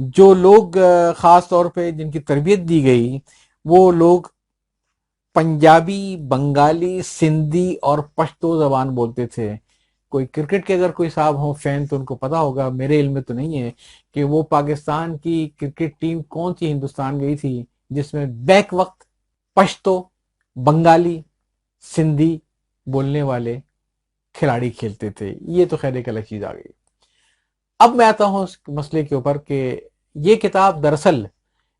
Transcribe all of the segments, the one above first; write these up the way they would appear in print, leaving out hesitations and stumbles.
جو لوگ خاص طور پہ جن کی تربیت دی گئی وہ لوگ پنجابی، بنگالی، سندھی اور پشتو زبان بولتے تھے. کوئی کرکٹ کے اگر کوئی صاحب ہوں فین تو ان کو پتا ہوگا، میرے علم میں تو نہیں ہے کہ وہ پاکستان کی کرکٹ ٹیم کون سی ہندوستان گئی تھی جس میں بیک وقت پشتو، بنگالی، سندھی بولنے والے کھلاڑی کھیلتے تھے. یہ تو خیر ایک الگ چیز آ گئی. اب میں آتا ہوں اس مسئلے کے اوپر کہ یہ کتاب دراصل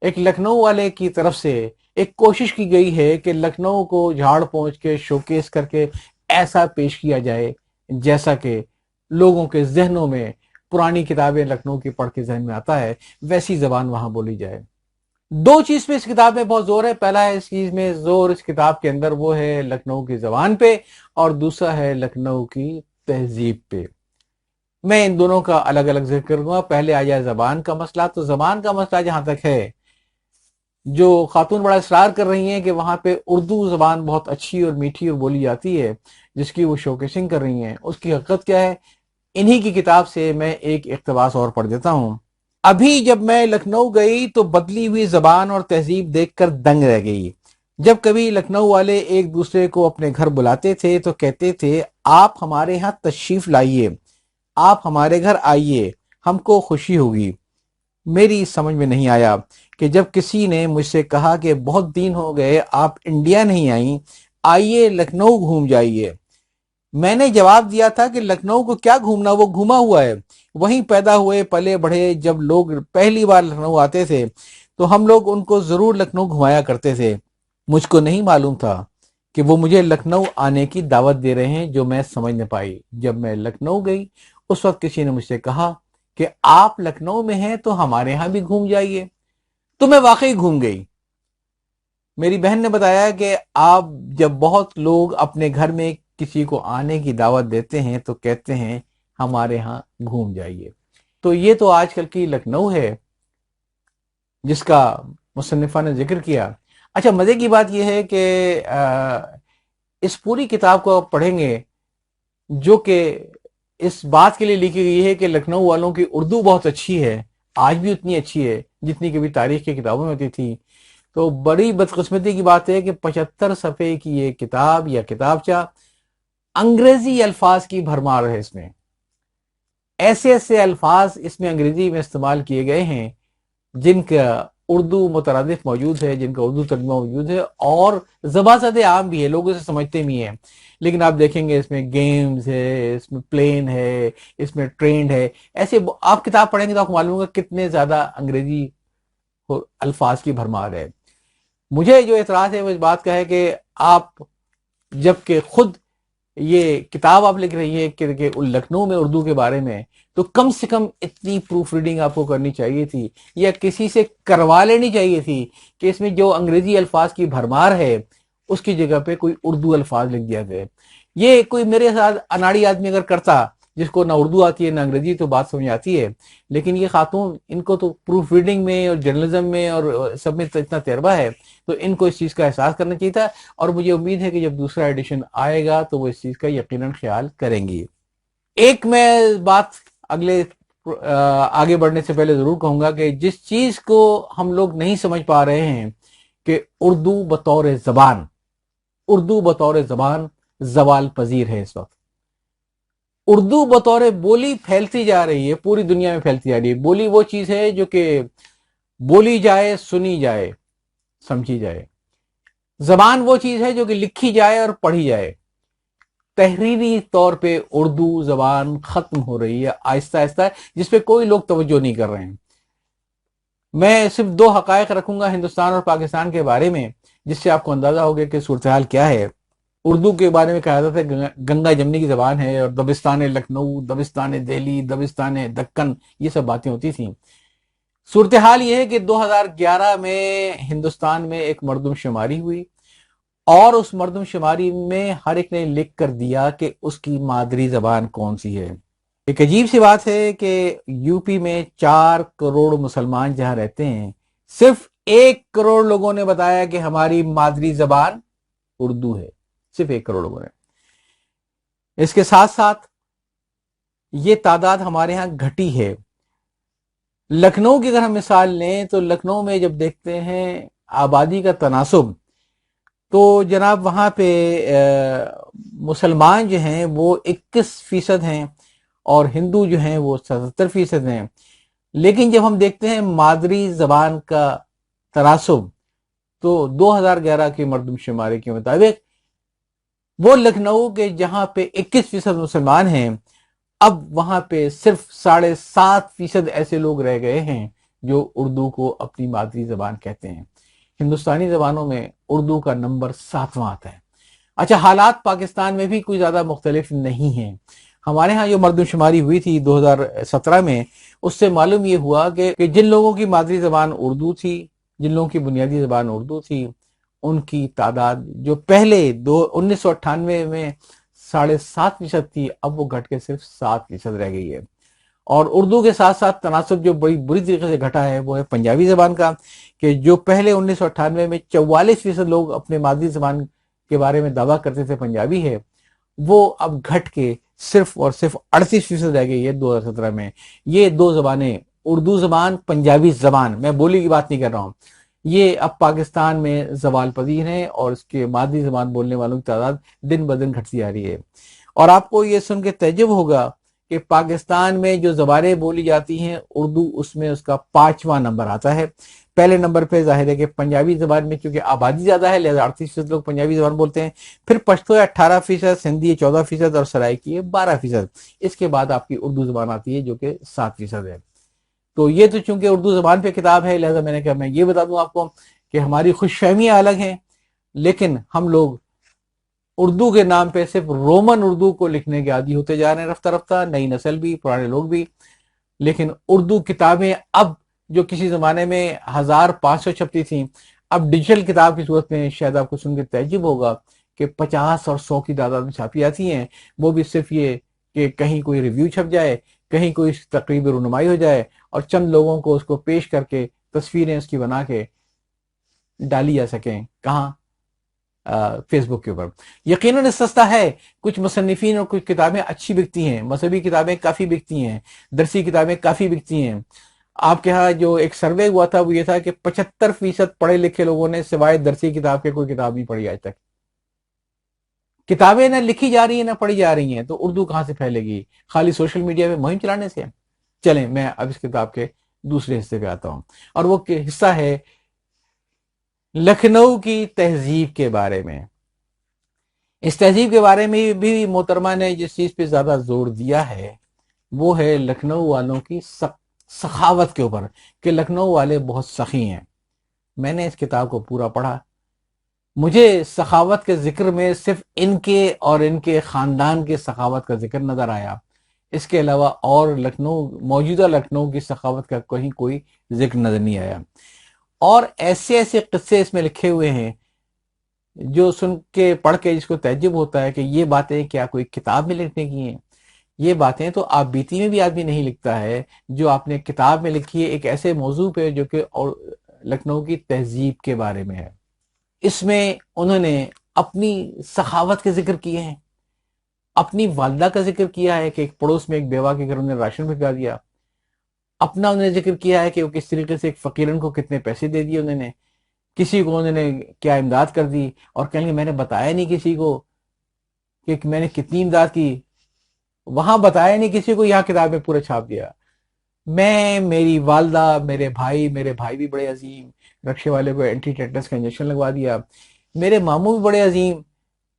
ایک لکھنؤ والے کی طرف سے ایک کوشش کی گئی ہے کہ لکھنؤ کو جھاڑ پہنچ کے شوکیس کر کے ایسا پیش کیا جائے جیسا کہ لوگوں کے ذہنوں میں پرانی کتابیں لکھنؤ کی پڑھ کے ذہن میں آتا ہے ویسی زبان وہاں بولی جائے. دو چیز پہ اس کتاب میں بہت زور ہے. پہلا ہے اس چیز میں زور اس کتاب کے اندر وہ ہے لکھنؤ کی زبان پہ، اور دوسرا ہے لکھنؤ کی تہذیب پہ. میں ان دونوں کا الگ الگ ذکر کروں گا. پہلے آ جائے زبان کا مسئلہ. تو زبان کا مسئلہ جہاں تک ہے، جو خاتون بڑا اصرار کر رہی ہیں کہ وہاں پہ اردو زبان بہت اچھی اور میٹھی اور بولی جاتی ہے جس کی وہ شوکیسنگ کر رہی ہیں، اس کی حقیقت کیا ہے؟ انہی کی کتاب سے میں ایک اقتباس اور پڑھ دیتا ہوں. ابھی جب میں لکھنؤ گئی تو بدلی ہوئی زبان اور تہذیب دیکھ کر دنگ رہ گئی. جب کبھی لکھنؤ والے ایک دوسرے کو اپنے گھر بلاتے تھے تو کہتے تھے آپ ہمارے ہاں تشریف لائیے، آپ ہمارے گھر آئیے، ہم کو خوشی ہوگی. میری سمجھ میں نہیں آیا کہ جب کسی نے مجھ سے کہا کہ بہت دن ہو گئے آپ انڈیا نہیں آئیں، آئیے لکھنؤ گھوم جائیے. میں نے جواب دیا تھا کہ لکھنؤ کو کیا گھومنا، وہ گھوما ہوا ہے. وہیں پیدا ہوئے پلے بڑھے. جب لوگ پہلی بار لکھنؤ آتے تھے تو ہم لوگ ان کو ضرور لکھنؤ گھمایا کرتے تھے. مجھ کو نہیں معلوم تھا کہ وہ مجھے لکھنؤ آنے کی دعوت دے رہے ہیں، جو میں سمجھ نہ پائی. جب میں لکھنؤ گئی اس وقت کسی نے مجھ سے کہا کہ آپ لکھنؤ میں ہیں تو ہمارے ہاں بھی گھوم جائیے. تو میں واقعی گھوم گئی. میری بہن نے بتایا کہ آپ جب بہت لوگ اپنے گھر میں کسی کو آنے کی دعوت دیتے ہیں تو کہتے ہیں ہمارے ہاں گھوم جائیے. تو یہ تو آج کل کی لکھنؤ ہے جس کا مصنفہ نے ذکر کیا. اچھا، مزے کی بات یہ ہے کہ اس پوری کتاب کو آپ پڑھیں گے جو کہ اس بات کے لیے لکھی گئی ہے کہ لکھنؤ والوں کی اردو بہت اچھی ہے، آج بھی اتنی اچھی ہے جتنی کبھی تاریخ کی کتابوں میں ہوتی تھی. تو بڑی بدقسمتی کی بات ہے کہ 75 صفحے کی یہ کتاب یا کتابچہ انگریزی الفاظ کی بھرمار ہے. اس میں ایسے ایسے الفاظ اس میں انگریزی میں استعمال کیے گئے ہیں جن کا اردو مترادف موجود ہے، جن کا اردو ترجمہ موجود ہے اور زبان زد عام بھی ہے، لوگ اسے سمجھتے بھی ہیں. لیکن آپ دیکھیں گے اس میں گیمز ہے، اس میں پلین ہے، اس میں ٹرینڈ ہے. ایسے آپ کتاب پڑھیں گے تو آپ کو معلوم ہوگا کتنے زیادہ انگریزی الفاظ کی بھرمار ہے. مجھے جو اعتراض ہے وہ اس بات کا ہے کہ آپ جب کہ خود یہ کتاب آپ لکھ رہی ہے کہ لکھنؤ میں اردو کے بارے میں، تو کم سے کم اتنی پروف ریڈنگ آپ کو کرنی چاہیے تھی یا کسی سے کروا لینی چاہیے تھی کہ اس میں جو انگریزی الفاظ کی بھرمار ہے اس کی جگہ پہ کوئی اردو الفاظ لکھ دیا گئے. یہ کوئی میرے ساتھ اناڑی آدمی اگر کرتا جس کو نہ اردو آتی ہے نہ انگریزی تو بات سمجھ آتی ہے، لیکن یہ خاتون ان کو تو پروف ریڈنگ میں اور جرنلزم میں اور سب میں اتنا تجربہ ہے تو ان کو اس چیز کا احساس کرنا چاہیے تھا. اور مجھے امید ہے کہ جب دوسرا ایڈیشن آئے گا تو وہ اس چیز کا یقیناً خیال کریں گی. ایک میں بات اگلے آگے بڑھنے سے پہلے ضرور کہوں گا کہ جس چیز کو ہم لوگ نہیں سمجھ پا رہے ہیں کہ اردو بطور زبان زوال پذیر ہے. اس وقت اردو بطور بولی پھیلتی جا رہی ہے، پوری دنیا میں پھیلتی جا رہی ہے. بولی وہ چیز ہے جو کہ بولی جائے، سنی جائے، سمجھی جائے. زبان وہ چیز ہے جو کہ لکھی جائے اور پڑھی جائے. تحریری طور پہ اردو زبان ختم ہو رہی ہے آہستہ آہستہ، جس پہ کوئی لوگ توجہ نہیں کر رہے ہیں. میں صرف دو حقائق رکھوں گا ہندوستان اور پاکستان کے بارے میں جس سے آپ کو اندازہ ہوگا کہ صورتحال کیا ہے. اردو کے بارے میں کہا جاتا ہے گنگا جمنی کی زبان ہے، اور دبستان لکھنؤ، دبستان دہلی، دبستان دکن، یہ سب باتیں ہوتی تھیں. صورتحال یہ ہے کہ 2011 میں ہندوستان میں ایک مردم شماری ہوئی اور اس مردم شماری میں ہر ایک نے لکھ کر دیا کہ اس کی مادری زبان کون سی ہے. ایک عجیب سی بات ہے کہ یو پی میں 4 کروڑ مسلمان جہاں رہتے ہیں، صرف 1 کروڑ لوگوں نے بتایا کہ ہماری مادری زبان اردو ہے. صرف 1 کروڑ لوگوں نے. اس کے ساتھ ساتھ یہ تعداد ہمارے ہاں گھٹی ہے. لکھنؤ کی اگر ہم مثال لیں تو لکھنؤ میں جب دیکھتے ہیں آبادی کا تناسب، تو جناب وہاں پہ مسلمان جو ہیں وہ 21% ہیں اور ہندو جو ہیں وہ 77% ہیں. لیکن جب ہم دیکھتے ہیں مادری زبان کا تناسب، تو 2011 کی مردم شماری کے مطابق وہ لکھنؤ کے جہاں پہ 21% مسلمان ہیں، اب وہاں پہ صرف 7.5% ایسے لوگ رہ گئے ہیں جو اردو کو اپنی مادری زبان کہتے ہیں. ہندوستانی زبانوں میں اردو کا نمبر 7واں آتا ہے. اچھا، حالات پاکستان میں بھی کوئی زیادہ مختلف نہیں ہیں. ہمارے ہاں جو مردم شماری ہوئی تھی 2017 میں، اس سے معلوم یہ ہوا کہ جن لوگوں کی مادری زبان اردو تھی، جن لوگوں کی بنیادی زبان اردو تھی، ان کی تعداد جو پہلے 1998 میں 7.5% تھی، اب وہ گھٹ کے صرف 7% رہ گئی ہے. اور اردو کے ساتھ ساتھ تناسب جو بڑی بری طریقے سے گھٹا ہے وہ ہے پنجابی زبان کا، کہ جو پہلے 1998 میں 44% لوگ اپنے مادری زبان کے بارے میں دعویٰ کرتے تھے پنجابی ہے، وہ اب گھٹ کے صرف اور صرف 38% رہ گئی ہے 2017 میں. یہ دو زبانیں، اردو زبان، پنجابی زبان، میں بولی کی بات نہیں کر رہا ہوں، یہ اب پاکستان میں زوال پذیر ہیں اور اس کے مادری زبان بولنے والوں کی تعداد دن بدن گھٹتی جا رہی ہے. اور آپ کو یہ سن کے تعجب ہوگا کہ پاکستان میں جو زبانیں بولی جاتی ہیں اردو، اس میں اس کا 5واں نمبر آتا ہے. پہلے نمبر پہ ظاہر ہے کہ پنجابی زبان میں چونکہ آبادی زیادہ ہے لہذا 38% لوگ پنجابی زبان بولتے ہیں، پھر پشتو ہے 18%، سندھی 14% اور سرائکی ہے 12%. اس کے بعد آپ کی اردو زبان آتی ہے جو کہ 7% ہے. تو یہ تو چونکہ اردو زبان پہ کتاب ہے لہذا میں نے کہا میں یہ بتا دوں آپ کو کہ ہماری خوش فہمیاں الگ ہیں، لیکن ہم لوگ اردو کے نام پہ صرف رومن اردو کو لکھنے کے عادی ہوتے جا رہے ہیں رفتہ رفتہ، نئی نسل بھی، پرانے لوگ بھی. لیکن اردو کتابیں اب جو کسی زمانے میں 1500 چھپتی تھیں، اب ڈیجیٹل کتاب کی صورت میں شاید آپ کو سن کے تعجب ہوگا کہ 50 اور 100 کی تعداد میں چھاپی جاتی ہیں. وہ بھی صرف یہ کہ کہیں کوئی ریویو چھپ جائے، کہیں کوئی تقریب رونمائی ہو جائے اور چند لوگوں کو اس کو پیش کر کے تصویریں اس کی بنا کے ڈالی جا سکیں. کہاں؟ فیس بک کے اوپر. یقیناً سستا ہے، کچھ مصنفین اور کچھ کتابیں اچھی بکتی ہیں، مذہبی کتابیں کافی بکتی ہیں، درسی کتابیں کافی بکتی ہیں. آپ کے ہاں جو ایک سروے ہوا تھا وہ یہ تھا کہ 75% پڑھے لکھے لوگوں نے سوائے درسی کتاب کے کوئی کتاب نہیں پڑھی آج تک. کتابیں نہ لکھی جا رہی ہیں نہ پڑھی جا رہی ہیں، تو اردو کہاں سے پھیلے گی؟ خالی سوشل میڈیا میں مہم چلانے سے؟ چلیں میں اب اس کتاب کے دوسرے حصے پہ آتا ہوں، اور وہ حصہ ہے لکھنؤ کی تہذیب کے بارے میں. اس تہذیب کے بارے میں بھی محترمہ نے جس چیز پہ زیادہ زور دیا ہے وہ ہے لکھنؤ والوں کی سخاوت کے اوپر، کہ لکھنؤ والے بہت سخی ہیں. میں نے اس کتاب کو پورا پڑھا، مجھے سخاوت کے ذکر میں صرف ان کے اور ان کے خاندان کے سخاوت کا ذکر نظر آیا. اس کے علاوہ اور موجودہ لکھنؤ کی سخاوت کا کہیں کوئی ذکر نظر نہیں آیا. اور ایسے ایسے قصے اس میں لکھے ہوئے ہیں جو سن کے پڑھ کے جس کو تعجب ہوتا ہے کہ یہ باتیں کیا کوئی کتاب میں لکھنے کی ہیں؟ یہ باتیں تو آپ بیتی میں بھی آدمی نہیں لکھتا ہے جو آپ نے کتاب میں لکھی ہے ایک ایسے موضوع پہ جو کہ اور لکھنؤ کی تہذیب کے بارے میں ہے. اس میں انہوں نے اپنی سخاوت کے ذکر کیے ہیں، اپنی والدہ کا ذکر کیا ہے کہ ایک پڑوس میں ایک بیوہ کے گھر انہوں نے راشن بھجوا دیا، اپنا انہوں نے ذکر کیا ہے کہ وہ کس طریقے سے ایک فقیرن کو کتنے پیسے دے دیے انہوں نے، کسی کو انہوں نے کیا امداد کر دی، اور کہیں گے میں نے بتایا نہیں کسی کو کہ میں نے کتنی امداد کی. وہاں بتایا نہیں کسی کو، یہاں کتاب میں پورا چھاپ دیا. میں، میری والدہ، میرے بھائی بھی بڑے عظیم، رکشے والے کو اینٹی ٹیٹنس کا انجیکشن لگوا دیا. میرے ماموں بھی بڑے عظیم،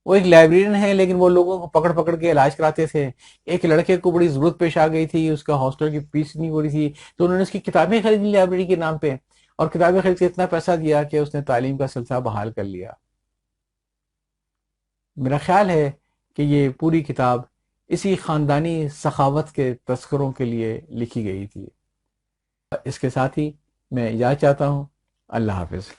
وہ ایک لائبریرین ہیں لیکن وہ لوگوں کو پکڑ پکڑ کے علاج کراتے تھے. ایک لڑکے کو بڑی ضرورت پیش آ گئی تھی، اس کا ہاسٹل کی فیس نہیں ہو رہی تھی تو انہوں نے اس کی کتابیں خرید لی لائبریری کے نام پہ، اور کتابیں خرید کے اتنا پیسہ دیا کہ اس نے تعلیم کا سلسلہ بحال کر لیا. میرا خیال ہے کہ یہ پوری کتاب اسی خاندانی سخاوت کے تذکروں کے لیے لکھی گئی تھی. اس کے ساتھ ہی میں اجازت چاہتا ہوں. اللہ حافظ.